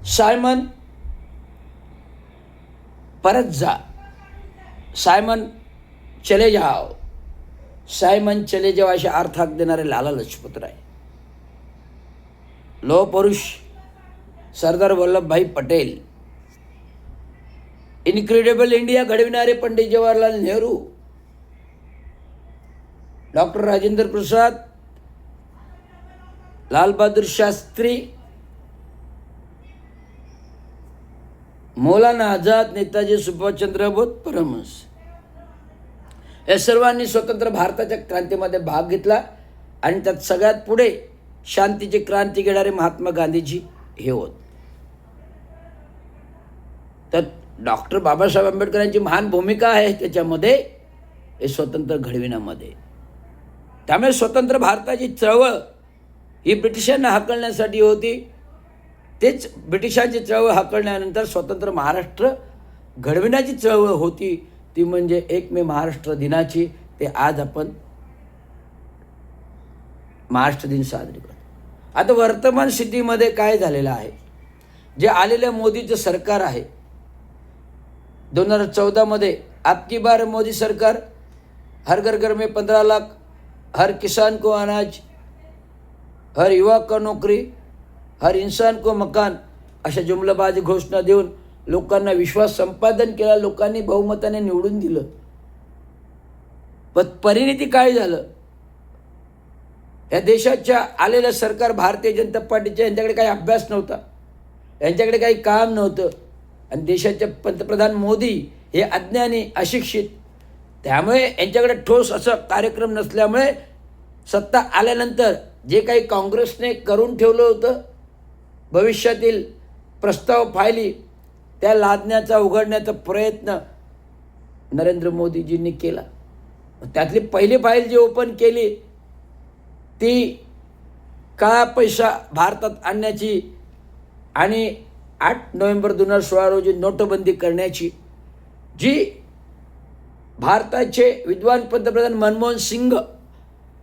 Simon परत जा, Simon चले जाओ, सायमन चले जाओ अशा अर्थात देणारे लाला लजपतराय. लोह पुरुष सरदार वल्लभभाई पटेल, इनक्रेडिबल इंडिया घडविणारे पंडित जवाहरलाल नेहरू, डॉक्टर राजेंद्र प्रसाद, लाल बहादूर शास्त्री, मौलाना आझाद, नेताजी सुभाषचंद्र बोस, परमहंस या सर्वांनी स्वतंत्र भारताच्या क्रांतीमध्ये भाग घेतला. आणि त्यात सगळ्यात पुढे शांतीची क्रांती घेणारे महात्मा गांधीजी हे होत. तर डॉक्टर बाबासाहेब आंबेडकर यांची महान भूमिका आहे त्याच्यामध्ये, हे स्वतंत्र घडविण्यामध्ये. त्यामुळे स्वतंत्र भारताची चळवळ ही ब्रिटिशांना हाकलण्यासाठी होती. तेच ब्रिटिशांची चळवळ हाकलण्यानंतर स्वतंत्र महाराष्ट्र घडविण्याची चळवळ होती, ती म्हणजे 1 मे महाराष्ट्र दिनाची. ते आज आपण महाराष्ट्र दिन साजरे करतो. आता वर्तमान स्थितीमध्ये काय झालेलं आहे, जे आलेलं मोदीचं सरकार आहे 2014 आपकी बार मोदी सरकार, हर घर घर में 15 लाख, हर किसान को अनाज, हर युवा को नौकरी, हर इंसान को मकान अशा जुमलाबाजी घोषणा देऊन लोकांना विश्वास संपादन केला. लोकांनी बहुमताने निवडून दिलं. पण परिणिती काय झालं, या देशाच्या आलेलं सरकार भारतीय जनता पार्टीच्या यांच्याकडे काही अभ्यास नव्हता, यांच्याकडे काही काम नव्हतं. आणि देशाचे पंतप्रधान मोदी हे अज्ञानी, अशिक्षित, त्यामुळे यांच्याकडे ठोस असं कार्यक्रम नसल्यामुळे सत्ता आल्यानंतर जे काही काँग्रेसने करून ठेवलं होतं, भविष्यातील प्रस्ताव फायली त्या लादण्याचा, उघडण्याचा प्रयत्न नरेंद्र मोदीजींनी केला. त्यातली पहिली फाईल जी ओपन केली ती काळा पैसा भारतात आणण्याची आणि 8 नोव्हेंबर 2016 रोजी नोटबंदी करण्याची, जी भारताचे विद्वान पंतप्रधान मनमोहन सिंग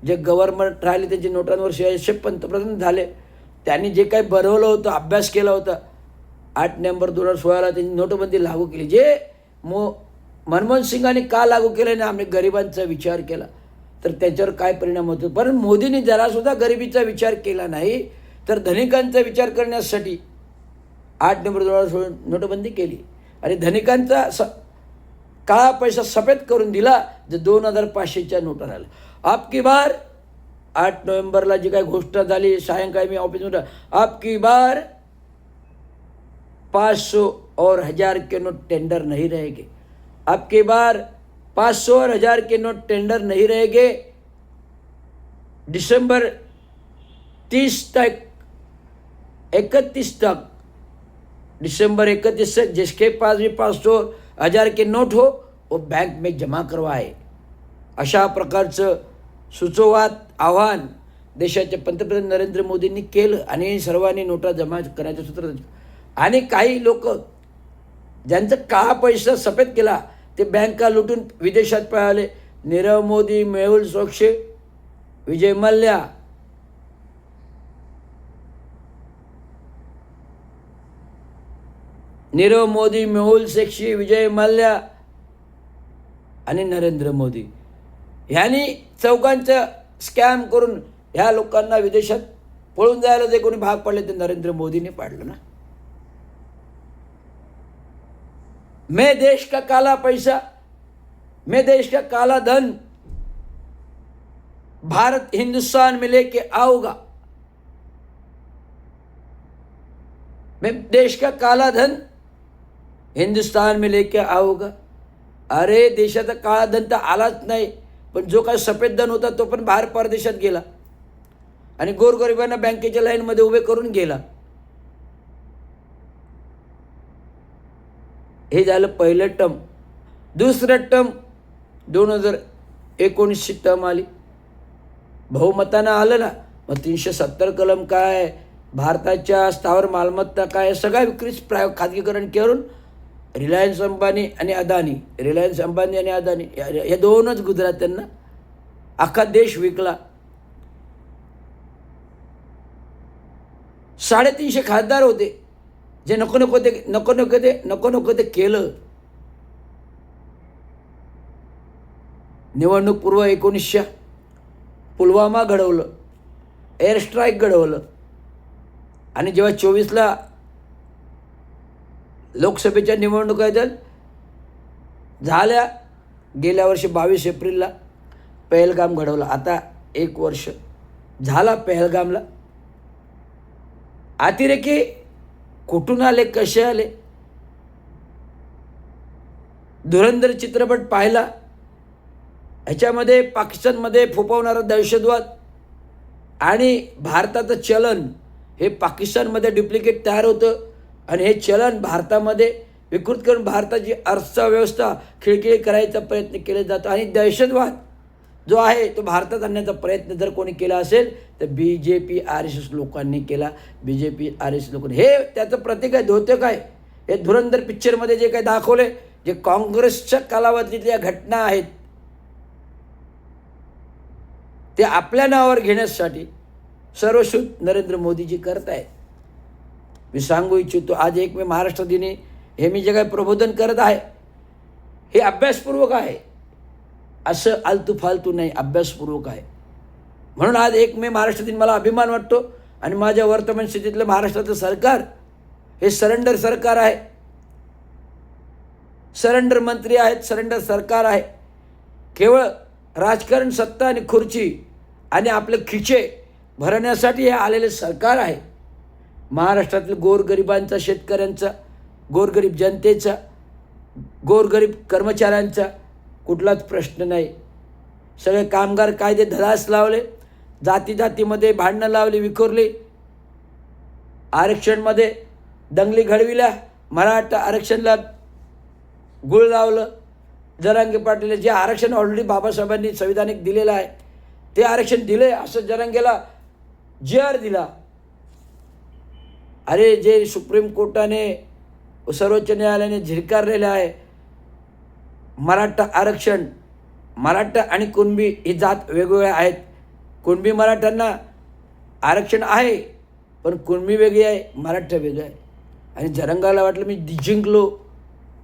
जे गव्हर्नमेंट राहिले, त्यांचे नोटांवर शिवाय पंतप्रधान झाले, त्यांनी जे काही बनवलं होतं, अभ्यास केला होता, 8 नोव्हेंबर 2016 त्यांनी नोटबंदी लागू केली. जे मनमोहन सिंगांनी का लागू केलं नाही, आम्ही गरिबांचा विचार केला तर त्याच्यावर काय परिणाम होतो. पण मोदींनी जरासुद्धा गरिबीचा विचार केला नाही, तर धनिकांचा विचार करण्यासाठी 8 नोव्हेंबर 2016 नोटबंदी केली आणि धनिकांचा काळा पैसा सफेद करून दिला. जे 2500च्या नोटा राहिल्या. आपकी बार 8 नोव्हेंबरला जी काही घोषणा झाली, सायंकाळी मी ऑफिसमध्ये, आपकी बार 500 और 1000 के नोट टेंडर नहीं रहेंगे, आपकी बार 500 और 1000 के नोट टेंडर नहीं रहेंगे. दिसंबर 30 तक 31 तक, दिसंबर 31 तक जिसके पास भी 500 1000 के नोट हो वो बैंक में जमा करवाए. अशा प्रकारचं सुचोवात आव्हान देशाचे पंतप्रधान नरेंद्र मोदींनी केलं आणि सर्वांनी नोटा जमा करण्याचं सूत्र. आणि काही लोक ज्यांचा काळा पैसा सफेद केला ते बँका लुटून विदेशात पळाले. नीरव मोदी, मेहुल चोक्सी, विजय मल्ल्या, नीरव मोदी, मेहुल चोक्सी, विजय मल्ल्या आणि नरेंद्र मोदी ह्यांनी चौघांचं स्कॅम करून ह्या लोकांना विदेशात पळून जायला जे कोणी भाग पडले ते नरेंद्र मोदीने पाडलं ना. मैं देश का काला पैसा, मैं देश का काला धन भारत हिंदुस्तान में लेके आऊंगा, मैं देश का काला धन हिंदुस्तान में लेके आऊंगा. अरे देशाचा काळा धन तर आलाच नाही, पण जो काही सफेद धन होता तो पण बाहेर परदेशात गेला आणि गोरगरिबांना बँकेच्या लाईनमध्ये उभे करून गेला. हे झालं पहिलं टर्म. दुसरं टर्म 2019ची टर्म आली, बहुमतानं आलं ना. मग 370 कलम काय, भारताच्या स्थावर मालमत्ता काय, सगळ्या विक्रीच खाजगीकरण करून रिलायन्स अंबानी आणि अदानी, रिलायन्स अंबानी आणि अदानी या दोनच गुजरात्यांना अख्खा देश विकला. 350 खासदार होते, जे नको नको ते केलं. निवडणूक पूर्व 1900 पुलवामा घडवलं, एअर स्ट्राईक घडवलं, आणि जेव्हा 24ला लोकसभेच्या निवडणुका झाल्या, गेल्या वर्षी 22 एप्रिलला पहलगाम घडवलं. आता 1 वर्ष झाला पहलगामला. अतिरेकी कुठून आले, कसे आले? धुरंधर चित्रपट पाहिला, ह्याच्यामध्ये पाकिस्तानमध्ये फोफावणारा दहशतवाद आणि भारताचं चलन हे पाकिस्तानमध्ये डुप्लिकेट तयार होतं, आणि हे चलन भारतामध्ये विकृत करून भारताची अर्थव्यवस्था खिळखिळी करायचा प्रयत्न केला जातो. आणि दहशतवाद जो आहे तो भारतात आणण्याचा प्रयत्न जर कोणी केला असेल तर BJP RSS लोकांनी केला. BJP RSS लोकांनी, हे त्याचं प्रतीक आहे. होतं काय, हे धुरंधर पिक्चरमध्ये जे काही दाखवले, जे काँग्रेसच्या कालावधीतल्या घटना आहेत, ते आपल्या नावावर घेण्यासाठी सर्वश्रुत नरेंद्र मोदीजी करत आहेत. मी सांगू इच्छितो, आज 1 मे महाराष्ट्र दिनी हे मी जे काही प्रबोधन करत आहे हे अभ्यासपूर्वक आहे, असं आलतू फालतू नाही, अभ्यासपूर्वक आहे. म्हणून आज 1 मे महाराष्ट्र दिन मला अभिमान वाटतो. आणि माझ्या वर्तमान स्थितीतलं महाराष्ट्राचं सरकार हे सरेंडर सरकार आहे, सरेंडर मंत्री आहेत, सरेंडर सरकार आहे. केवळ राजकारण, सत्ता आणि खुर्ची आणि आपले खिचे भरण्यासाठी हे आलेले सरकार आहे. महाराष्ट्रातील गोरगरिबांचा, शेतकऱ्यांचा, गोरगरीब जनतेचा, गोरगरीब कर्मचाऱ्यांचा कुठलाच प्रश्न नाही. सगळे कामगार कायदे धडास लावले, जातीमध्ये भांडणं लावली, विखुरली, आरक्षणमध्ये दंगली घडविल्या, मराठा आरक्षणला गुळ लावलं. जरांगे पाटील जे आरक्षण ऑलरेडी बाबासाहेबांनी संविधानिक दिलेलं आहे ते आरक्षण दिले असं जरांगेला GR दिला. अरे जे सुप्रीम कोर्टाने, सर्वोच्च न्यायालयाने झिरकारलेलं आहे मराठा आरक्षण, मराठा आणि कुणबी ही जात वेगवेगळ्या आहेत. कुणबी मराठ्यांना आरक्षण आहे, पण कुणबी वेगळी आहे, मराठा वेगळं आहे. आणि जरंगाला वाटलं मी जिंकलो,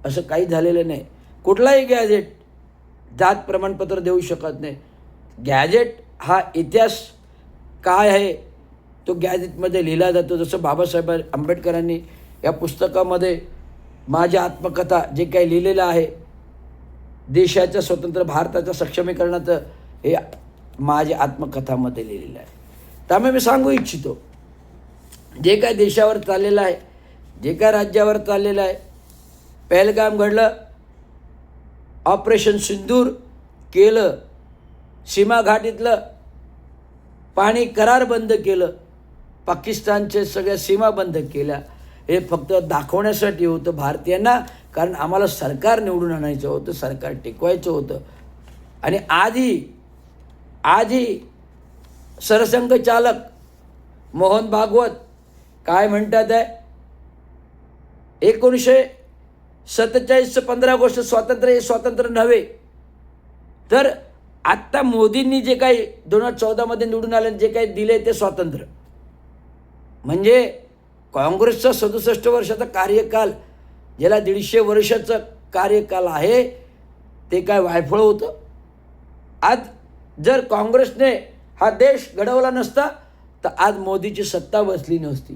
असं काही झालेलं नाही. कुठलाही गॅजेट जात प्रमाणपत्र देऊ शकत नाही. गॅजेट हा इतिहास काय आहे तो गॅजेटमध्ये लिहिला जातो. जसं बाबासाहेब आंबेडकरांनी या पुस्तकामध्ये माझी आत्मकथा जे काही लिहिलेलं आहे, देशाच्या स्वतंत्र भारताच्या सक्षमीकरणाचं, हे माझ्या आत्मकथामध्ये लिहिलेलं आहे. त्यामुळे मी सांगू इच्छितो, जे काय देशावर चाललेलं आहे, जे काय राज्यावर चाललेलं आहे, पहलगाम घडलं, ऑपरेशन सिंदूर केलं, सीमा घाटीतलं पाणी करार बंद केलं, पाकिस्तानचे सगळ्या सीमा बंद केल्या, हे फक्त दाखवण्यासाठी होतं भारतीयांना. कारण आम्हाला सरकार निवडून आणायचं होतं, सरकार टिकवायचं होतं. आणि आधी सरसंघचालक मोहन भागवत काय म्हणतात आहे, 1947 15 ऑगस्ट स्वातंत्र्य हे स्वातंत्र्य नव्हे. तर आत्ता मोदींनी जे काही 2014 निवडून आले, जे काही दिले ते स्वातंत्र्य. म्हणजे काँग्रेसचा 67 वर्षाचा कार्यकाल, ज्याला 150 वर्षाचा कार्यकाल आहे, ते काय वायफळ होतं. आज जर काँग्रेसने हा देश घडवला नसता तर आज मोदीची सत्ता बसली नसती.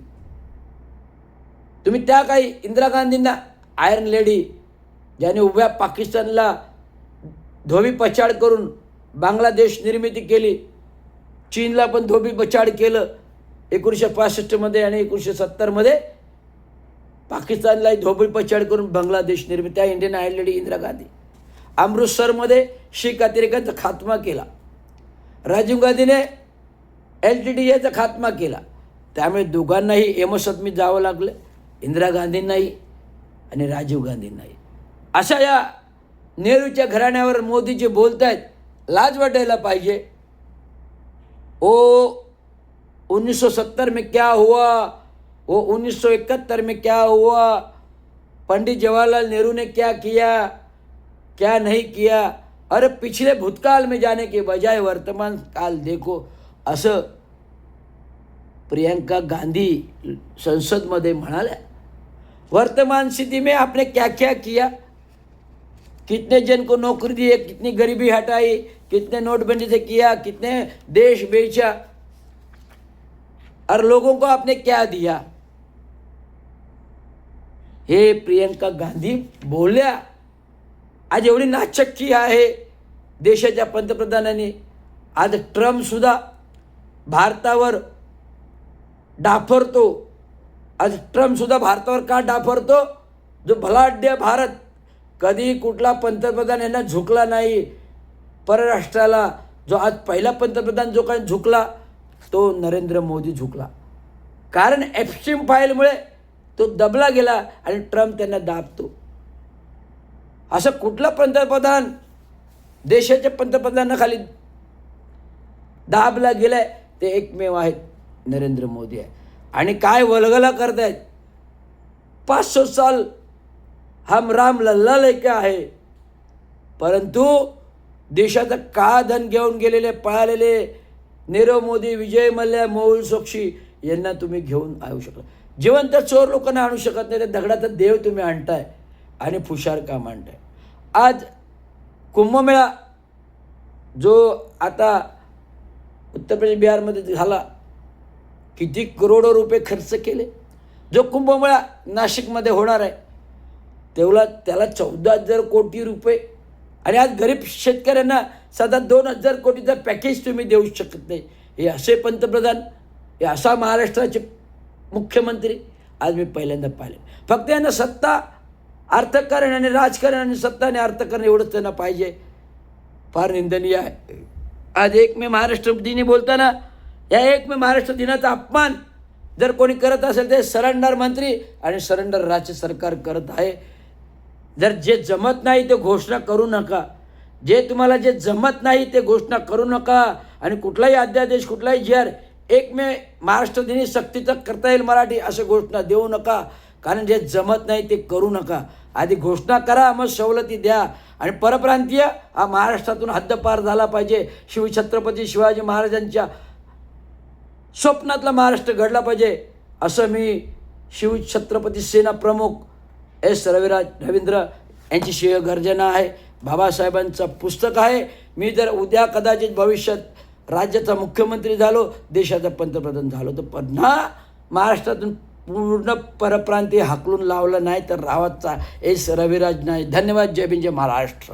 तुम्ही त्या काही इंदिरा गांधींना, आयर्न लेडी, ज्याने उभ्या पाकिस्तानला धोबी पछाड करून बांगलादेश निर्मिती केली, चीनला पण धोबी पछाड केलं 1965 आणि 1970 पाकिस्तानला धोबी पछाड करून बांगलादेश निर्मिती, त्या Indian iron lady Indira Gandhi. अमृतसरमध्ये शीख अतिरेकांचा खात्मा केला, राजीव गांधीने LTTEचा खात्मा केला. त्यामुळे दोघांनाही एमसदमी जावं लागलं, इंदिरा गांधींनाही आणि राजीव गांधींनाही. अशा या नेहरूच्या घराण्यावर मोदीजी बोलत आहेत, लाज वाटायला पाहिजे. 1970 में क्या हुआ, 1971 में क्या हुआ, पंडित जवाहरलाल नेहरू ने क्या किया, क्या नहीं किया. अरे पिछले भूतकाल में जाने के बजाय वर्तमान काल देखो, असं प्रियंका गांधी संसदमध्ये म्हणाल्या. वर्तमान स्थिति में आपने क्या क्या किया, कितने जन को नौकरी दी, कितनी गरीबी हटाई, कितने नोटबंदी से किया, कितने देश बेचा और लोगों को आपने क्या दिया, हे प्रियंका गांधी बोलल्या. आज एवढी नाचक्की आहे देशाच्या पंतप्रधानांनी. आज ट्रम्प सुद्धा भारतावर डाफरतो. आज ट्रम्प सुद्धा भारतावर का डाफरतो? जो भलाढ्य भारत, कधी कुठला पंतप्रधान यांना झुकला नाही परराष्ट्राला. जो आज पहिला पंतप्रधान जो काही झुकला तो नरेंद्र मोदी झुकला. कारण एप्स्टीन फाईलमुळे तो दबला गेला आणि ट्रम्प त्यांना दाबतो. असं कुठला पंतप्रधान देशाच्या पंतप्रधानाखाली दाबला गेलाय ते एकमेव आहेत नरेंद्र मोदी आहे. आणि काय वलगला करतायत. 500 साल हम राम लल्ला लेके आहे, परंतु देशाचं का धन घेऊन गेलेले पळालेले नीरव मोदी, विजय मल्ल्या, मेहुल चोक्सी यांना तुम्ही घेऊन आणू शकता. जिवंत चोर लोकांना आणू शकत नाही. त्या दगडाचा देव तुम्ही आणताय आणि फुशार का मांडताय. आज कुंभमेळा जो आता उत्तर प्रदेश बिहारमध्ये झाला, किती करोडो रुपये खर्च केले. जो कुंभमेळा नाशिकमध्ये होणार आहे त्याला 14,000 कोटी रुपये. आणि आज गरीब शेतकऱ्यांना साधा 2,000 कोटीचं पॅकेज तुम्ही देऊ शकत नाही. हे असे पंतप्रधान, हे असा महाराष्ट्राचे मुख्यमंत्री आज मी पहिल्यांदा पाहिले. फक्त यांना सत्ता, अर्थकारण आणि राजकारण आणि सत्ता आणि अर्थकारण एवढंच त्यांना पाहिजे. फार निंदनीय आहे. आज 1 मे महाराष्ट्र दिनी बोलताना या 1 मे महाराष्ट्र दिनाचा अपमान जर कोणी करत असेल ते सरेंडर मंत्री आणि सरेंडर राज्य सरकार करत आहे. जर जे जमत नाही ते घोषणा करू नका. जे तुम्हाला जे जमत नाही ते घोषणा करू नका. आणि कुठलाही अध्यादेश, कुठलाही जी.आर 1 मे महाराष्ट्र दिनी सक्तीचं करता येईल मराठी असे घोषणा देऊ नका. कारण जे जमत नाही ते करू नका. आधी घोषणा करा, मग सवलती द्या. आणि परप्रांतीय हा महाराष्ट्रातून हद्दपार झाला पाहिजे. शिवछत्रपती शिवाजी महाराजांच्या स्वप्नातला महाराष्ट्र घडला पाहिजे असं मी शिवछत्रपती सेना प्रमुख एस रवींद्र यांची शिवगर्जना आहे. बाबासाहेबांचं पुस्तक आहे. मी जर उद्या कदाचित भविष्यात राज्याचा मुख्यमंत्री झालो, देशाचा पंतप्रधान झालो, तर पुन्हा महाराष्ट्रातून पूर्ण परप्रांतीय हाकलून लावलं नाही तर रावतचा एस रविराज नाही. धन्यवाद. जय भीम, जय महाराष्ट्र.